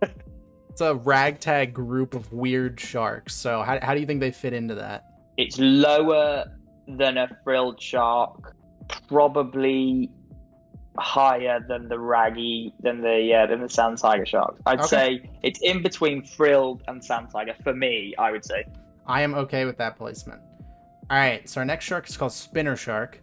It's a ragtag group of weird sharks. So how do you think they fit into that? It's lower than a frilled shark, probably higher than the sand tiger shark. I'd say it's in between frilled and sand tiger for me, I would say. I am okay with that placement. All right, so our next shark is called spinner shark.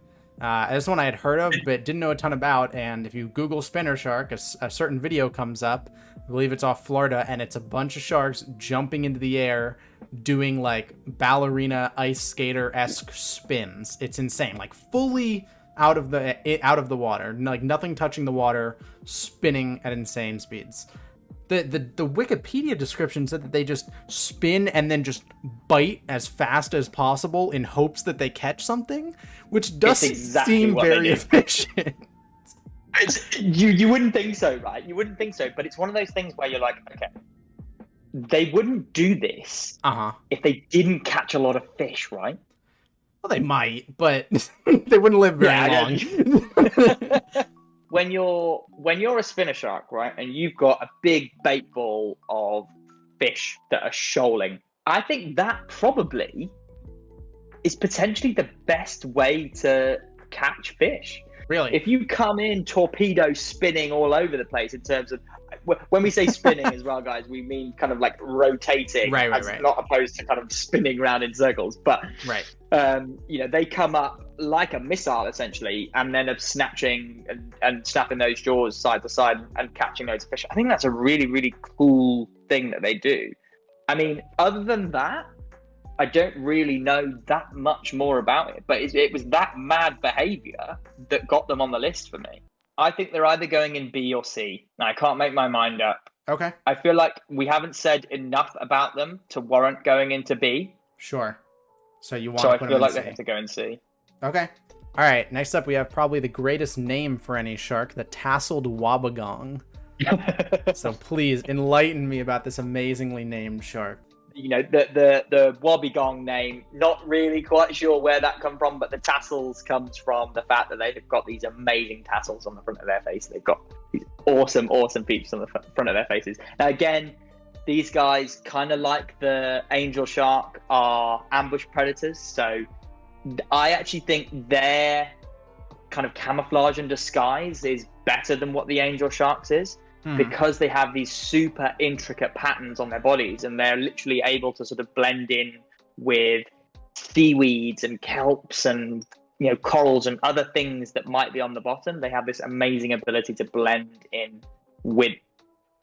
This one I had heard of but didn't know a ton about, and if you Google spinner shark, a certain video comes up. I believe it's off Florida, and it's a bunch of sharks jumping into the air doing like ballerina ice skater-esque spins. It's insane, like fully out of the water, like nothing touching the water, spinning at insane speeds. The Wikipedia description said that they just spin and then just bite as fast as possible in hopes that they catch something, which doesn't seem very efficient. You wouldn't think so, right? You wouldn't think so, but it's one of those things where you're like, okay, they wouldn't do this if they didn't catch a lot of fish, right? Well, they might, but they wouldn't live very long. When you're a spinner shark, right, and you've got a big bait ball of fish that are shoaling, I think that probably is potentially the best way to catch fish. Really? If you come in torpedo spinning all over the place in terms of, when we say spinning as well, guys, we mean kind of like rotating, right. Not opposed to kind of spinning around in circles. But they come up like a missile essentially, and then of snatching and snapping those jaws side to side and catching those fish. I think that's a really, really cool thing that they do. I mean, other than that, I don't really know that much more about it, but it was that mad behavior that got them on the list for me. I think they're either going in B or C, and I can't make my mind up. Okay. I feel like we haven't said enough about them to warrant going into B. Sure. So you want to put them in C. So I feel like they have to go in C. Okay. All right. Next up, we have probably the greatest name for any shark, the tasseled wobbegong. So please enlighten me about this amazingly named shark. You know, the wobbegong name, not really quite sure where that come from, but the tassels comes from the fact that they've got these amazing tassels on the front of their face. They've got these awesome features on the front of their faces. Now, again, these guys, kind of like the angel shark, are ambush predators. So I actually think their kind of camouflage and disguise is better than what the angel sharks is. Because they have these super intricate patterns on their bodies, and they're literally able to sort of blend in with seaweeds and kelps and, you know, corals and other things that might be on the bottom. They have this amazing ability to blend in with,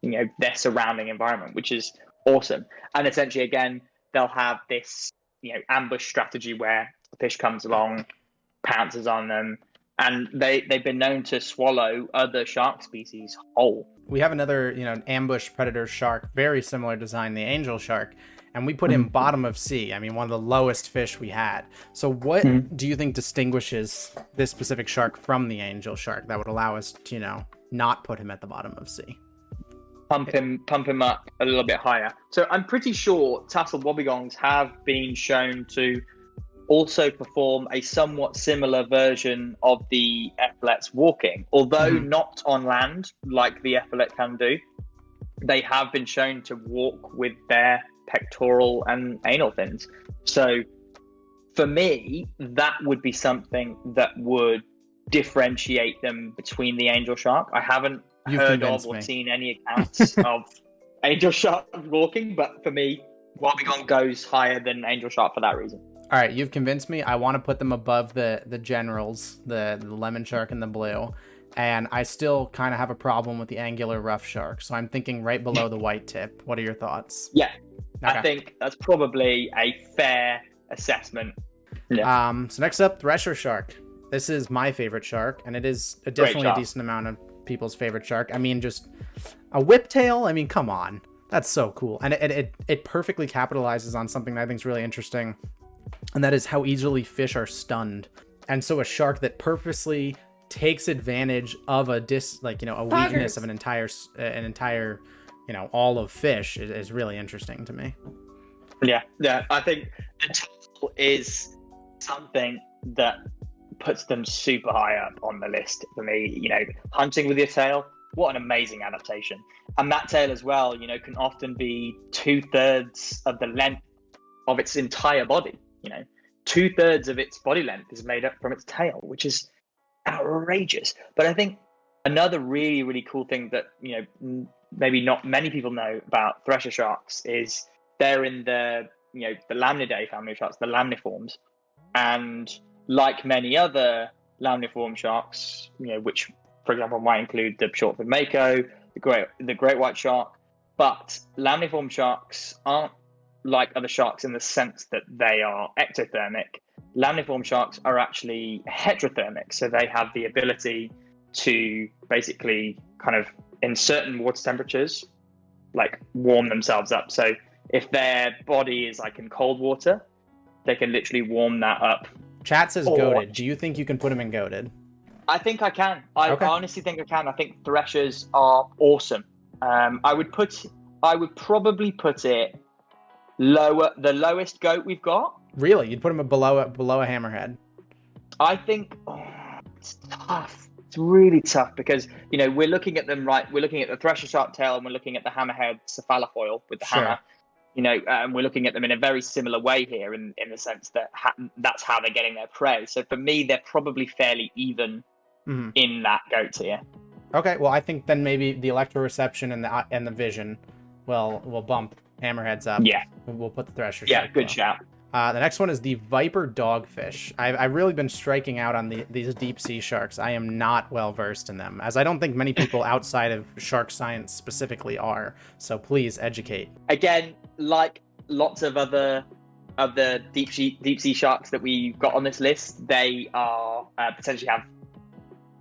you know, their surrounding environment, which is awesome. And essentially, again, they'll have this, you know, ambush strategy where the fish comes along, pounces on them, and they've been known to swallow other shark species whole. We have another, you know, ambush predator shark, very similar design, the angel shark, and we put him bottom of C. I mean, one of the lowest fish we had. So what do you think distinguishes this specific shark from the angel shark that would allow us to, you know, not put him at the bottom of C? Pump him up a little bit higher. So I'm pretty sure tassel wobbegongs have been shown to also perform a somewhat similar version of the epaulets walking, although not on land like the epaulet can do. They have been shown to walk with their pectoral and anal fins. So for me, that would be something that would differentiate them between the angel shark. I haven't heard of or seen any accounts of angel shark walking, but for me, wobbegong goes higher than angel shark for that reason. All right, you've convinced me. I want to put them above the generals, the lemon shark and the blue. And I still kind of have a problem with the angular rough shark. So I'm thinking right below the white tip. What are your thoughts? Yeah, okay. I think that's probably a fair assessment. Yeah. So next up, thresher shark. This is my favorite shark, and it is definitely a decent amount of people's favorite shark. I mean, just a whiptail. I mean, come on. That's so cool. And it perfectly capitalizes on something that I think is really interesting, and that is how easily fish are stunned. And so a shark that purposely takes advantage of a a weakness of an entire all of fish is really interesting to me. Yeah, I think the tassel is something that puts them super high up on the list for me. Hunting with your tail, what an amazing adaptation. And that tail as well, can often be 2/3 of the length of its entire body. 2/3 of its body length is made up from its tail, which is outrageous. But I think another really, really cool thing that, maybe not many people know about thresher sharks is they're in the Lamnidae family of sharks, the lamniforms. And like many other lamniform sharks, which, for example, might include the short-fin Mako, the great white shark, but lamniform sharks aren't like other sharks in the sense that they are ectothermic. Lamniform sharks are actually heterothermic, so they have the ability to basically kind of, in certain water temperatures, like warm themselves up. So if their body is like in cold water, they can literally warm that up. Chat says goated. Do you think you can put them in goated? I think I can. I honestly think I can. I think threshers are awesome. I would probably put it lower, the lowest goat we've got. Really? You'd put them below a hammerhead? I think it's tough. It's really tough because, we're looking at them, right? We're looking at the thresher shark tail and we're looking at the hammerhead cephalofoil with the hammer. And we're looking at them in a very similar way here in the sense that that's how they're getting their prey. So for me, they're probably fairly even in that goat tier. Okay, well, I think then maybe the electroreception and the vision will bump hammerheads up. Yeah. We'll put the thresher. Yeah, good shout. The next one is the viper dogfish. I've really been striking out on these deep sea sharks. I am not well versed in them, as I don't think many people outside of shark science specifically are. So please educate. Again, like lots of other of the deep sea sharks that we've got on this list, they are potentially have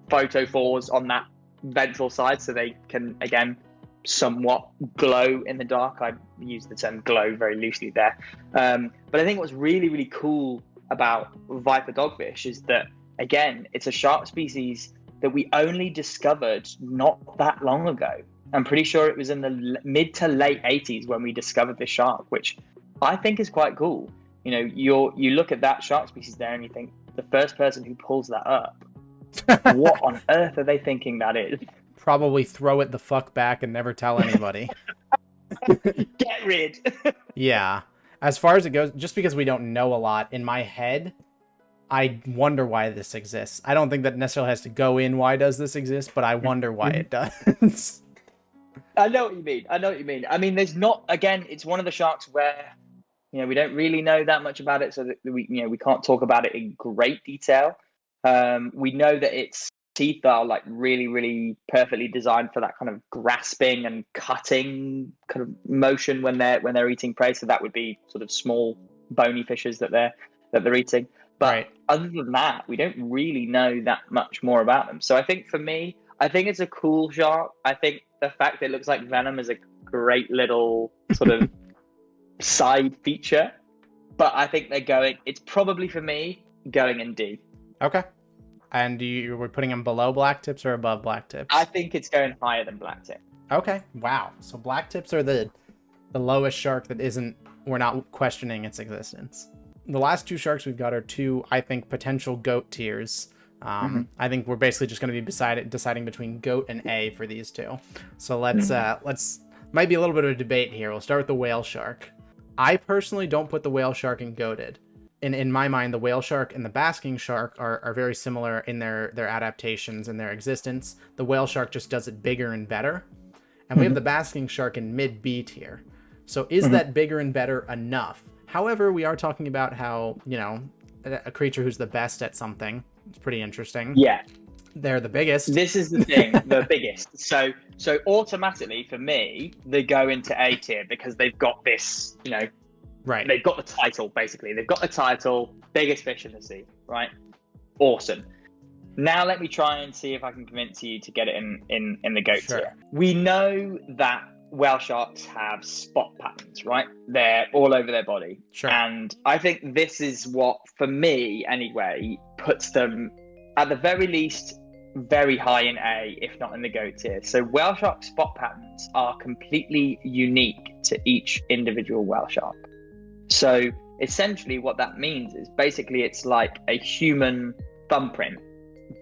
photophores on that ventral side, so they can again somewhat glow in the dark. I use the term glow very loosely there. But I think what's really, really cool about viper dogfish is that, again, it's a shark species that we only discovered not that long ago. I'm pretty sure it was in the mid to late 80s when we discovered this shark, which I think is quite cool. You look at that shark species there and you think, the first person who pulls that up, what on earth are they thinking that is? Probably throw it the fuck back and never tell anybody. Get rid. Yeah. As far as it goes, just because we don't know a lot, in my head, I wonder why this exists. I don't think that necessarily has to go in why does this exist, but I wonder why it does. I know what you mean. I mean, there's not, again, it's one of the sharks where, we don't really know that much about it, so that we can't talk about it in great detail. We know that its teeth are like really, really perfectly designed for that kind of grasping and cutting kind of motion when they're eating prey. So that would be sort of small bony fishes that they're eating. But other than that, we don't really know that much more about them. So I think for me, I think it's a cool shark. I think the fact that it looks like venom is a great little sort of side feature. But I think it's probably for me going in D. Okay. And we're putting them below blacktips or above blacktips? I think it's going higher than blacktip. Okay. Wow. So blacktips are the lowest shark that we're not questioning its existence. The last two sharks we've got are two, I think, potential goat tiers. I think we're basically just going to be deciding between goat and A for these two. So let's might be a little bit of a debate here. We'll start with the whale shark. I personally don't put the whale shark in goated. In my mind, the whale shark and the basking shark are very similar in their adaptations and their existence. The whale shark just does it bigger and better. And we have the basking shark in mid B tier. So is that bigger and better enough? However, we are talking about how, a creature who's the best at something. It's pretty interesting. Yeah. They're the biggest. This is the thing, the biggest. So automatically, for me, they go into A tier because they've got this, right. They've got the title, basically. They've got the title, biggest fish in the sea, right? Awesome. Now let me try and see if I can convince you to get it in the goat tier. We know that whale sharks have spot patterns, right? They're all over their body. Sure. And I think this is what, for me anyway, puts them at the very least very high in A, if not in the GOAT tier. So whale shark spot patterns are completely unique to each individual whale shark. So essentially what that means is basically it's like a human thumbprint,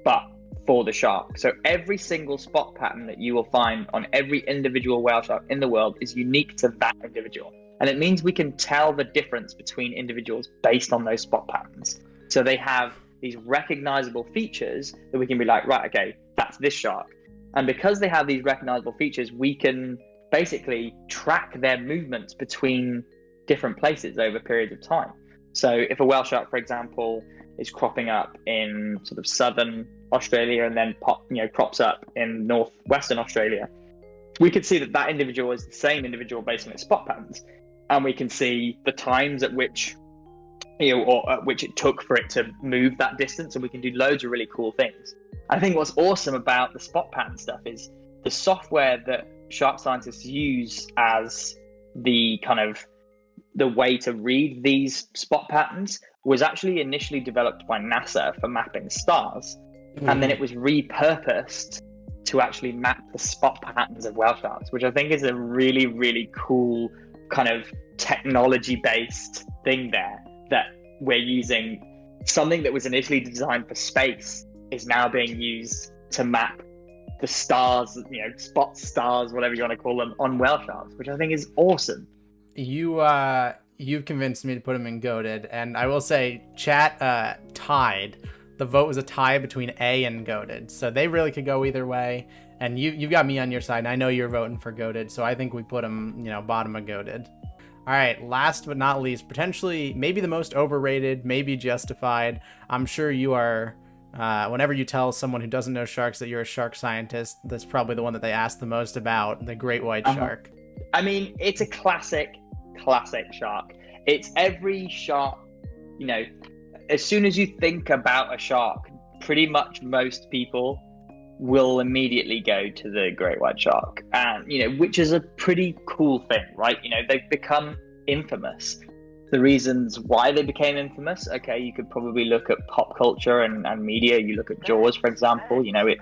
but for the shark. So every single spot pattern that you will find on every individual whale shark in the world is unique to that individual. And it means we can tell the difference between individuals based on those spot patterns. So they have these recognizable features that we can be like, right, okay, that's this shark. And because they have these recognizable features, we can basically track their movements between different places over periods of time. So if a whale shark, for example, is cropping up in sort of southern Australia and then crops up in northwestern Australia, we can see that that individual is the same individual based on its spot patterns, and we can see the times at which or at which it took for it to move that distance, and we can do loads of really cool things. I think what's awesome about the spot pattern stuff is the software that shark scientists use as the kind of the way to read these spot patterns was actually initially developed by NASA for mapping stars. And then it was repurposed to actually map the spot patterns of whale sharks, which I think is a really, really cool kind of technology-based thing there, that we're using something that was initially designed for space is now being used to map the stars, spot stars, whatever you want to call them, on whale sharks, which I think is awesome. You've convinced me to put him in goated, and I will say chat tied. The vote was a tie between A and goated, so they really could go either way. And you've got me on your side, and I know you're voting for goated, so I think we put him, bottom of goated. All right, last but not least, potentially maybe the most overrated, maybe justified. I'm sure you are. Whenever you tell someone who doesn't know sharks that you're a shark scientist, that's probably the one that they ask the most about, the great white shark. I mean, it's a classic shark. It's every shark, as soon as you think about a shark, pretty much most people will immediately go to the great white shark, and which is a pretty cool thing, right? They've become infamous. The reasons why they became infamous, okay, you could probably look at pop culture and media. You look at Jaws, for example. It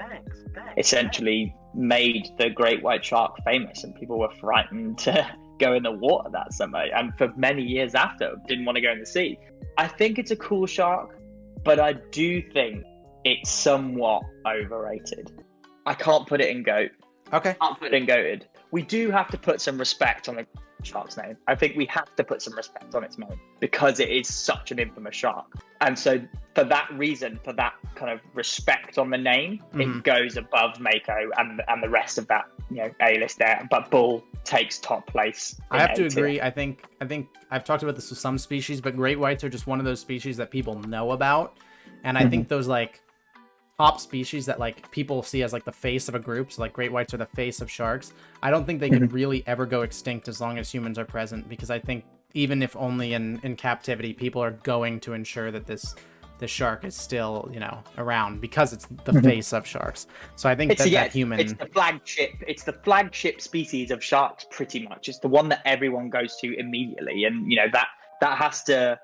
essentially made the great white shark famous, and people were frightened to go in the water that summer, and for many years after didn't want to go in the sea. I think it's a cool shark, but I do think it's somewhat overrated. I can't put it in GOAT. Okay. Can't put it in GOAted. We do have to put some respect on the shark's name. I think we have to put some respect on its name because it is such an infamous shark. And so for that reason, for that kind of respect on the name, it goes above Mako and the rest of that, A-list there. But Bull takes top place. I have to agree. I think I've talked about this with some species, but great whites are just one of those species that people know about. And I think those top species that people see as the face of a group, so great whites are the face of sharks, I don't think they can really ever go extinct as long as humans are present, because I think even if only in captivity, people are going to ensure that this shark is still around because it's the face of sharks. So I think it's the flagship species of sharks, pretty much. It's the one that everyone goes to immediately, and that has to,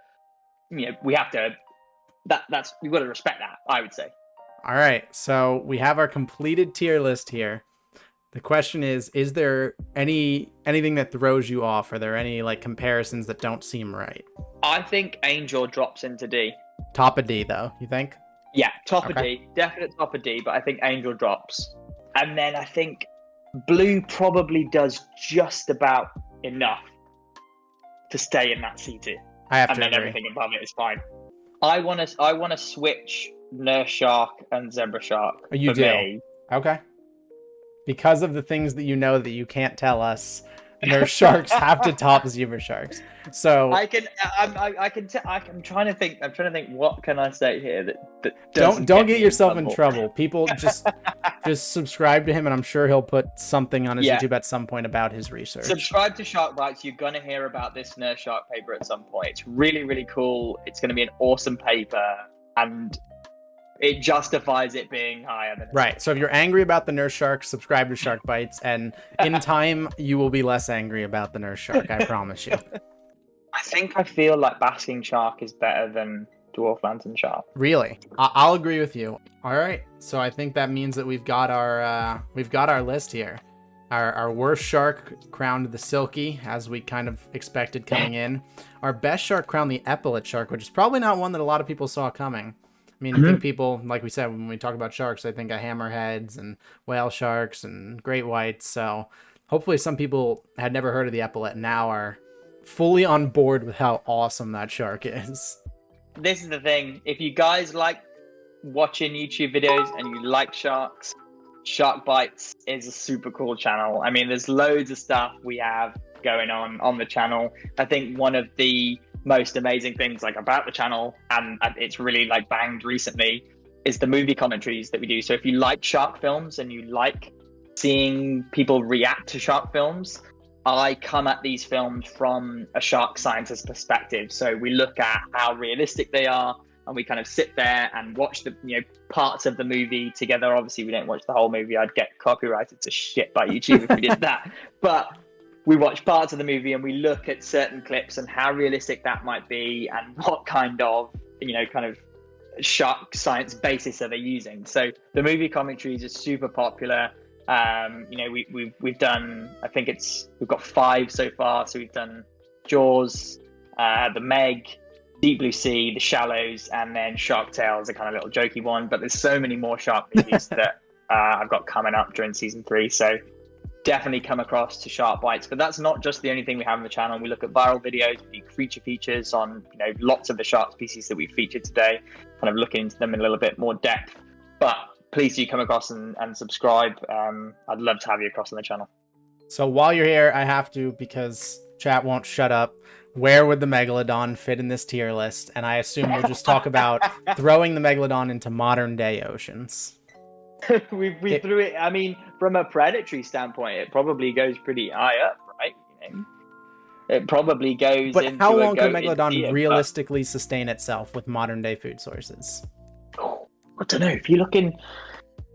we've got to respect that, I would say. All right, so we have our completed tier list here. The question is there anything that throws you off? Are there any comparisons that don't seem right? I think Angel drops into D. Top of D, though, you think? Yeah, top of D. Definite top of D, but I think Angel drops. And then I think Blue probably does just about enough to stay in that C tier. I have to agree. And then everything above it is fine. I want to switch Nurse Shark and Zebra Shark. Oh, you do? Me. Okay. Because of the things that that you can't tell us, Nurse Sharks have to top Zebra Sharks. So I'm trying to think. I'm trying to think. What can I say here that don't get yourself in trouble. People just subscribe to him, and I'm sure he'll put something on his YouTube at some point about his research. Subscribe to Shark Bytes. You're gonna hear about this Nurse Shark paper at some point. It's really, really cool. It's gonna be an awesome paper, and it justifies it being higher than Right. So if you're angry about the nurse shark, subscribe to Shark Bites, and in time you will be less angry about the nurse shark. I promise you. I feel like Basking Shark is better than Dwarf Lantern Shark. Really, I'll agree with you. All right. So I think that means that we've got our list here. Our worst shark crowned the Silky, as we kind of expected coming in. Our best shark crowned the Epaulet Shark, which is probably not one that a lot of people saw coming. I mean, I think people, like we said, when we talk about sharks, I think of hammerheads and whale sharks and great whites. So hopefully some people had never heard of the epaulet and now are fully on board with how awesome that shark is. This is the thing. If you guys like watching YouTube videos and you like sharks, Shark Bites is a super cool channel. I mean, there's loads of stuff we have going on the channel. I think one of the most amazing things like about the channel, and it's really like banged recently, is the movie commentaries that we do. So if you like shark films and you like seeing people react to shark films, I come at these films from a shark scientist perspective. So we look at how realistic they are, and we kind of sit there and watch the parts of the movie together. Obviously we don't watch the whole movie. I'd get copyrighted to shit by YouTube if we did that. But we watch parts of the movie and we look at certain clips and how realistic that might be and what kind of shark science basis are they using. So the movie commentaries are super popular. We've done, we've got 5 so far. So we've done Jaws, the Meg, Deep Blue Sea, The Shallows, and then Shark Tale is a kind of little jokey one. But there's so many more shark movies that I've got coming up during season 3. So definitely come across to Shark Bites. But that's not just the only thing we have on the channel. We look at viral videos, we do creature features on lots of the shark species that we've featured today, kind of looking into them in a little bit more depth. But please do come across and subscribe. I'd love to have you across on the channel. So while you're here, I have to, because chat won't shut up, where would the Megalodon fit in this tier list? And I assume we'll just talk about throwing the Megalodon into modern day oceans. we threw it. I mean, from a predatory standpoint, it probably goes pretty high up, right? It probably goes. But how long can Megalodon realistically sustain itself with modern day food sources? Oh, I don't know. If you're looking,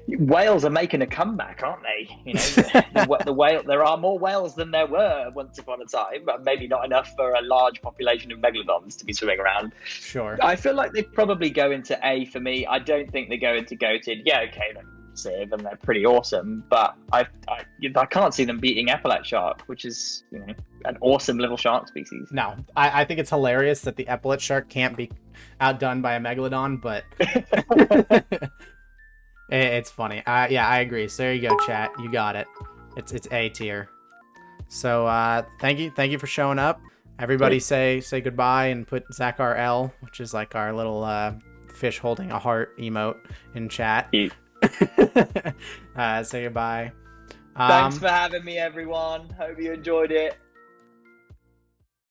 whales are making a comeback, aren't they? The whale. There are more whales than there were once upon a time, but maybe not enough for a large population of megalodons to be swimming around. Sure. I feel like they probably go into A for me. I don't think they go into goated. Yeah, okay, they're massive and they're pretty awesome, but I can't see them beating epaulet shark, which is an awesome little shark species. No, I think it's hilarious that the epaulet shark can't be outdone by a megalodon, but it's funny. Yeah, I agree. So there you go, chat. You got it. It's A tier. So thank you for showing up. Everybody say goodbye and put Zachar L, which is like our little fish holding a heart emote, in chat. Say goodbye. Thanks for having me, everyone. Hope you enjoyed it.